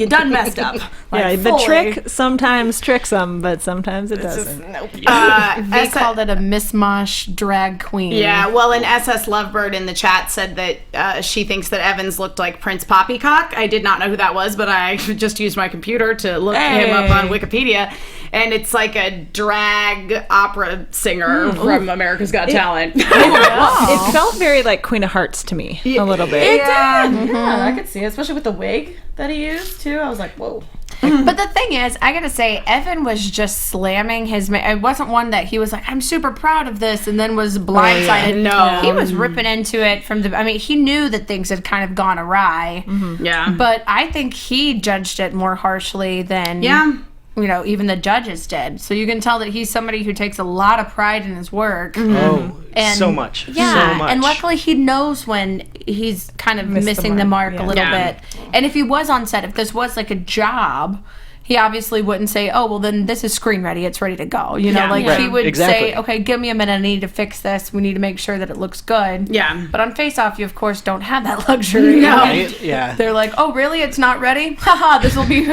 done messed up." Yeah, Like, the fully. trick sometimes tricks them, but sometimes it doesn't. They called it a mismosh drag queen. Yeah, well, and SS Lovebird in the chat said that she thinks that Evans looked like Prince Poppycock. I did not know who that was, but I just used my computer to look him up on Wikipedia. And it's like a drag opera singer from America's Got Talent. It felt very like Queen of Hearts to me, a little bit. Yeah, I could see it, especially with the wig that he used too. I was like, whoa. But the thing is, I gotta say, Evan was just slamming his. It wasn't one that he was like, "I'm super proud of this," and then was blindsided. No. He was ripping into it from the. I mean, he knew that things had kind of gone awry. Yeah. But I think he judged it more harshly than even the judges did. So you can tell that he's somebody who takes a lot of pride in his work. Oh, And- so much. Yeah, So much. and luckily he knows when he's kind of missing the mark a little bit. And if he was on set, if this was like a job, he obviously wouldn't say, "Oh, well, then this is screen ready. It's ready to go." You know, Yeah. like Right. he would Exactly. say, "Okay, give me a minute. I need to fix this. We need to make sure that it looks good." Yeah. But on Face Off, you of course don't have that luxury. No. Right? Yeah. They're like, "Oh, really? It's not ready? Haha, this will be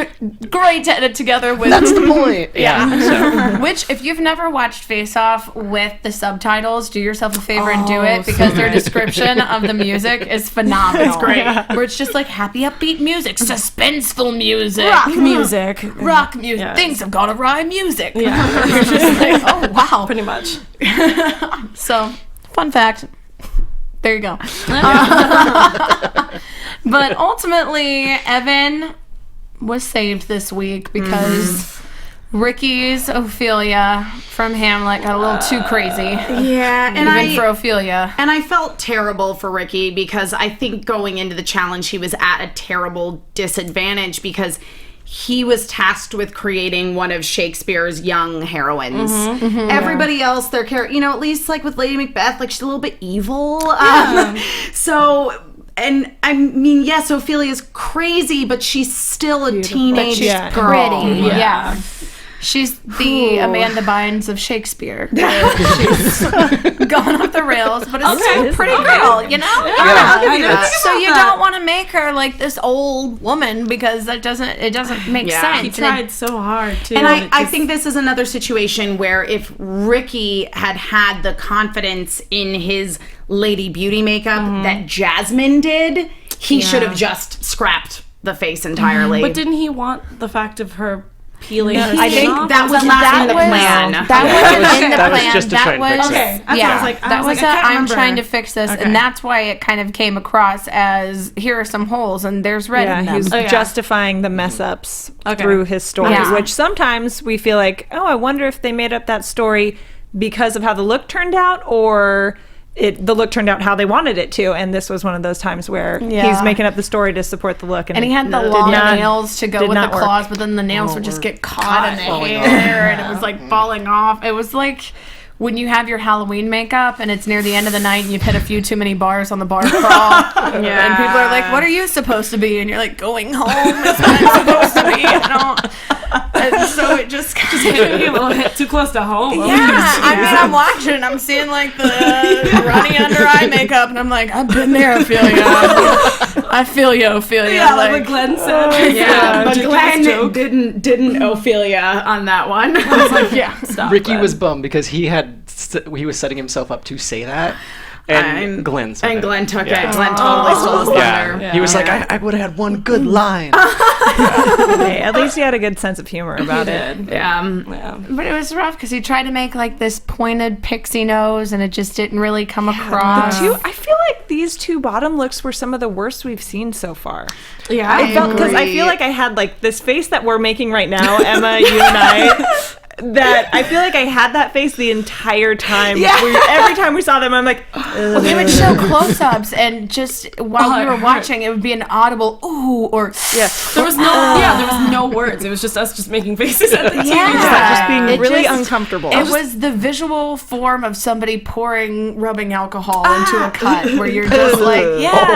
great to edit together with." That's the point. Yeah. So. Which, if you've never watched Face Off with the subtitles, do yourself a favor and do it, because their description of the music is phenomenal. It's great. Where it's just like happy, upbeat music, suspenseful music, Rock music. rock music, Yes. things have gone awry music. Yeah. You're just like, oh, wow. Pretty much. So, fun fact. There you go. But ultimately, Evan was saved this week because Ricky's Ophelia from Hamlet got a little too crazy. Yeah, Even for Ophelia. And I felt terrible for Ricky because I think going into the challenge, he was at a terrible disadvantage because he was tasked with creating one of Shakespeare's young heroines. Everybody else, their character, at least like with Lady Macbeth, like she's a little bit evil. So, and I mean, yes, Ophelia's crazy, but she's still a teenage girl. Pretty. Yeah. She's the Amanda Bynes of Shakespeare. She's gone off the rails, but it's still a pretty girl, you know? I'll give you that. So you don't want to make her like this old woman because it doesn't make sense. He tried so hard too. And I think this is another situation where if Ricky had the confidence in his Lady Beauty makeup that Jasmine did, he should have just scrapped the face entirely. But didn't he want the fact of her peeling her I skin think off? that was last in the plan. That wasn't in the That was plan. just to try and fix it. Okay. That's what I was like, that was I can't I'm remember. trying to fix this, and that's why it kind of came across as here are some holes and there's red in them. He's justifying the mess ups through his story, Yeah. which sometimes we feel like, oh, I wonder if they made up that story because of how the look turned out, or the look turned out how they wanted it to. And this was one of those times where he's making up the story to support the look. And he had the long nails to go with the claws, but then the nails would just get caught in the hair, and it was like falling off. It was like when you have your Halloween makeup and it's near the end of the night and you've hit a few too many bars on the bar crawl. And people are like, what are you supposed to be? And you're like, going home is what I'm supposed to be. And so it just hit me a little hit too close to home. I'm watching and I'm seeing like the runny under eye makeup and I'm like, I've been there, Ophelia. I feel you, Ophelia. Yeah, like what Glenn said. But Glenn didn't Ophelia on that one. I was like, stop. Ricky Glenn. was bummed because he was setting himself up to say that. And Glenn said Glenn took Yeah. it. Glenn totally stole his thunder. He was like, I would have had one good line. Hey, at least he had a good sense of humor about it. But it was rough because he tried to make like this pointed pixie nose and it just didn't really come across. I feel like these two bottom looks were some of the worst we've seen so far. Yeah, I felt because I feel like I had like this face that we're making right now, Emma, you and I. That I feel like I had that face the entire time. Every time we saw them, I'm like, well, they would show close-ups, and just while we were watching, it would be an audible "ooh" or there was no words. It was just us just making faces at the TV. just being really uncomfortable. It was the visual form of somebody pouring rubbing alcohol into a cut, where you're just like,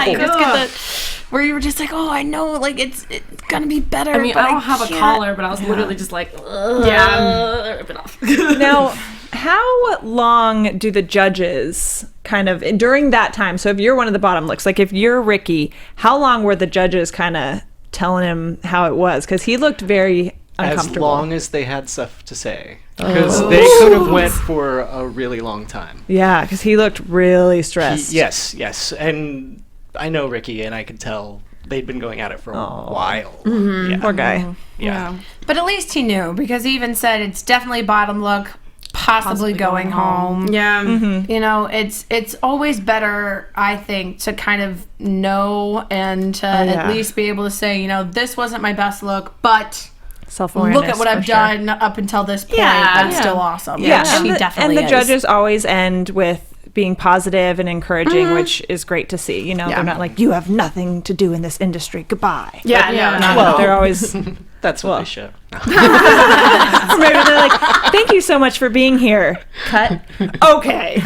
you just get the. Where you were just like, oh, I know, like, it's gonna be better. I mean, but I don't have a can't. collar, but I was literally just like, rip it off. Now, how long do the judges kind of, during that time, so if you're one of the bottom looks, like if you're Ricky, how long were the judges kind of telling him how it was? Because he looked very uncomfortable. As long as they had stuff to say. Because they could have went for a really long time. Yeah, because he looked really stressed. Yes. And I know Ricky, and I could tell they'd been going at it for a while. Poor guy. Yeah. But at least he knew, because he even said it's definitely bottom look, possibly going home. Yeah. You know, it's always better, I think, to kind of know and to at least be able to say, you know, this wasn't my best look, but Self-awareness, look at what I've done up until this point. That's still awesome. Yeah, Which he definitely and the is. judges always end with being positive and encouraging, which is great to see. You know, they're not like, you have nothing to do in this industry. Goodbye. They're always. That's what they show. Or maybe they're like, thank you so much for being here. Cut. Okay.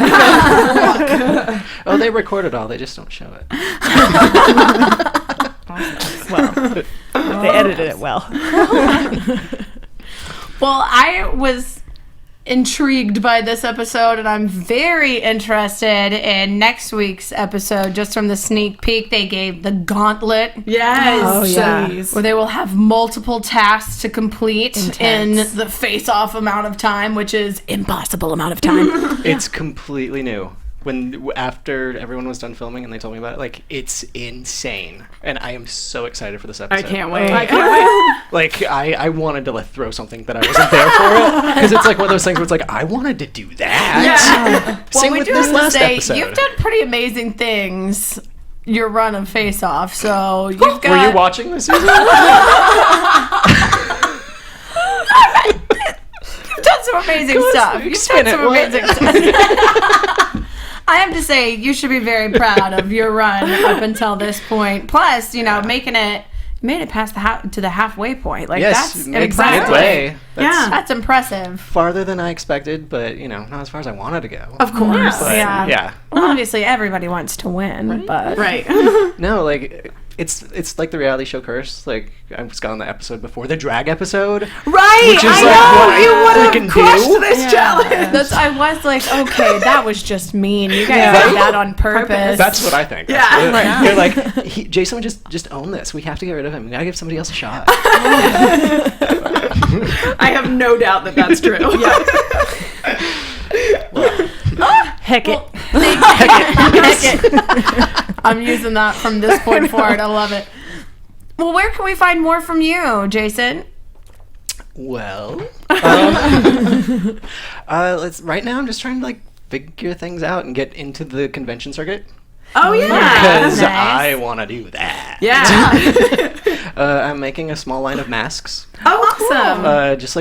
Oh, they record it all. They just don't show it. Well, they edited it well. Well, I was intrigued by this episode, and I'm very interested in next week's episode. Just from the sneak peek they gave, the gauntlet. Yes. Oh, yeah. Where they will have multiple tasks to complete in the face-off amount of time, which is impossible amount of time. It's completely new. after everyone was done filming and they told me about it, like, it's insane, and I am so excited for this episode. I can't wait. Like, I wanted to throw something, but I wasn't there for it, because it's like one of those things where it's like, I wanted to do that. Same with this last episode. You've done pretty amazing things your run of Face Off, so you've got... Were you watching this season? You've done some amazing stuff. You've done some amazing stuff. I have to say, you should be very proud of your run up until this point. Plus, making it past the halfway point. Like, yes, that's midway. That's impressive. Farther than I expected, but not as far as I wanted to go. Of course, but, yeah. Well, obviously, everybody wants to win, but No, like, it's like the reality show curse. Like, I was on the episode before the drag episode, right? Which is I what know I you would have crushed this challenge. I was like, okay, that was just mean. You guys did that on purpose. That's what I think. Yeah, They're like, Jason would just own this. We have to get rid of him. We gotta give somebody else a shot. I have no doubt that that's true. Heck it. I'm using that from this point forward. I love it. Well, where can we find more from you, Jason? Well, right now I'm just trying to figure things out and get into the convention circuit. Oh yeah, because nice. I want to do that. Yeah. I'm making a small line of masks. Oh, awesome. Just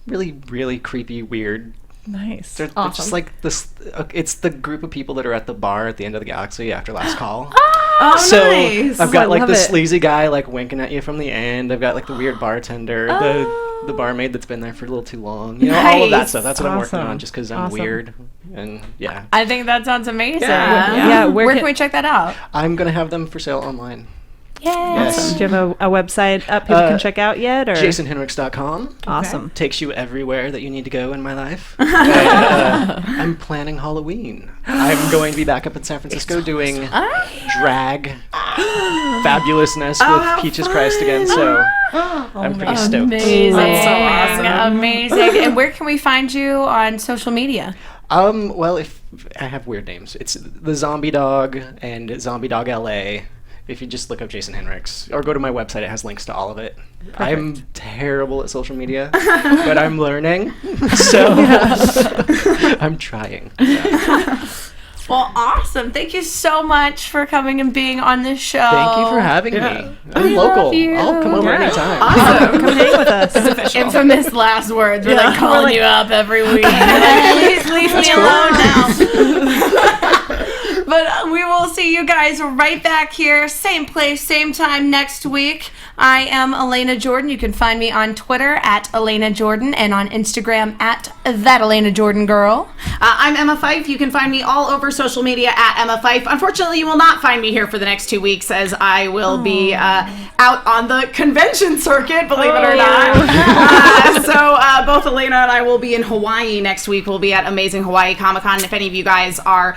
really, really creepy, weird. Nice. They're just like this. It's the group of people that are at the bar at the end of the galaxy after last call. Oh, so nice. I've got I love the it. sleazy guy winking at you from the end. I've got the weird bartender, the barmaid that's been there for a little too long. All of that stuff. That's what I'm working on, just because I'm weird. And yeah, I think that sounds amazing. Yeah. Where can we check that out? I'm gonna have them for sale online. Yes. Do you have a website up people can check out yet? Or JasonHenricks.com. Awesome. Takes you everywhere that you need to go in my life. And, I'm planning Halloween. I'm going to be back up in San Francisco doing drag fabulousness with Peaches Christ again. So I'm pretty stoked. Amazing. That's so awesome. Amazing. And where can we find you on social media? Well, if I have weird names, it's the Zombie Dog and Zombie Dog LA. If you just look up Jason Henricks or go to my website, it has links to all of it. Perfect. I'm terrible at social media, but I'm learning, so I'm trying. Yeah. Well, awesome. Thank you so much for coming and being on this show. Thank you for having me. I'm local. I'll come over anytime. Awesome. Come hang with us. Infamous last words. We're calling you up every week. Please leave me alone now. But we will see you guys right back here, same place, same time next week. I am Alana Jordan. You can find me on Twitter at Alana Jordan and on Instagram at That Alana Jordan Girl. I'm Emma Fyffe. You can find me all over social media at Emma Fyffe. Unfortunately, you will not find me here for the next 2 weeks as I will be out on the convention circuit, believe it or not. So both Alana and I will be in Hawaii next week. We'll be at Amazing Hawaii Comic-Con. If any of you guys are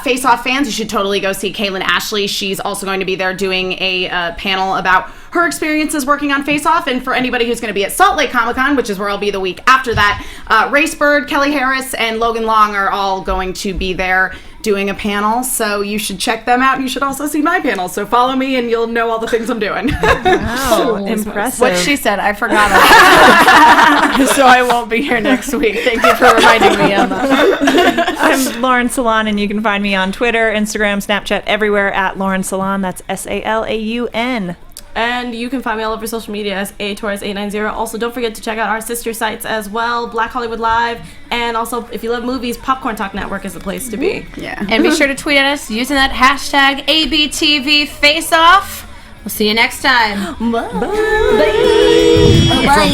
Face Off fans, you should totally go see Kaylin Ashley. She's also going to be there doing a panel about her experiences working on Face Off. And for anybody who's going to be at Salt Lake Comic-Con, which is where I'll be the week after that, Racebird, Kelly Harris, and Logan Long are all going to be there doing a panel. So you should check them out. And you should also see my panel. So follow me and you'll know all the things I'm doing. Wow, impressive. What she said, I forgot. So I won't be here next week. Thank you for reminding me, Emma. I'm Lauren Salaun, and you can find me on Twitter, Instagram, Snapchat, everywhere at Lauren Salaun. That's Salaun. And you can find me all over social media as Torres890. Also, don't forget to check out our sister sites as well, Black Hollywood Live, and also, if you love movies, Popcorn Talk Network is the place to be. Yeah. And be sure to tweet at us using that hashtag ABTVFaceoff. We'll see you next time. From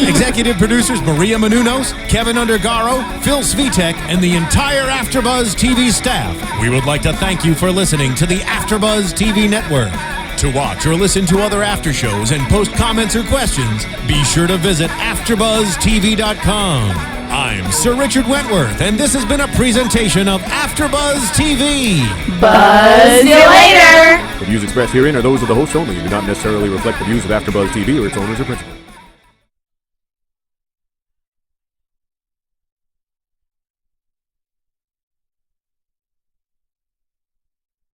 executive producers Maria Menounos, Kevin Undergaro, Phil Svitek, and the entire AfterBuzz TV staff, we would like to thank you for listening to the AfterBuzz TV network. To watch or listen to other after shows and post comments or questions, be sure to visit AfterBuzzTV.com. I'm Sir Richard Wentworth, and this has been a presentation of AfterBuzz TV. Buzz you later. The views expressed herein are those of the host only and do not necessarily reflect the views of AfterBuzz TV or its owners or principals.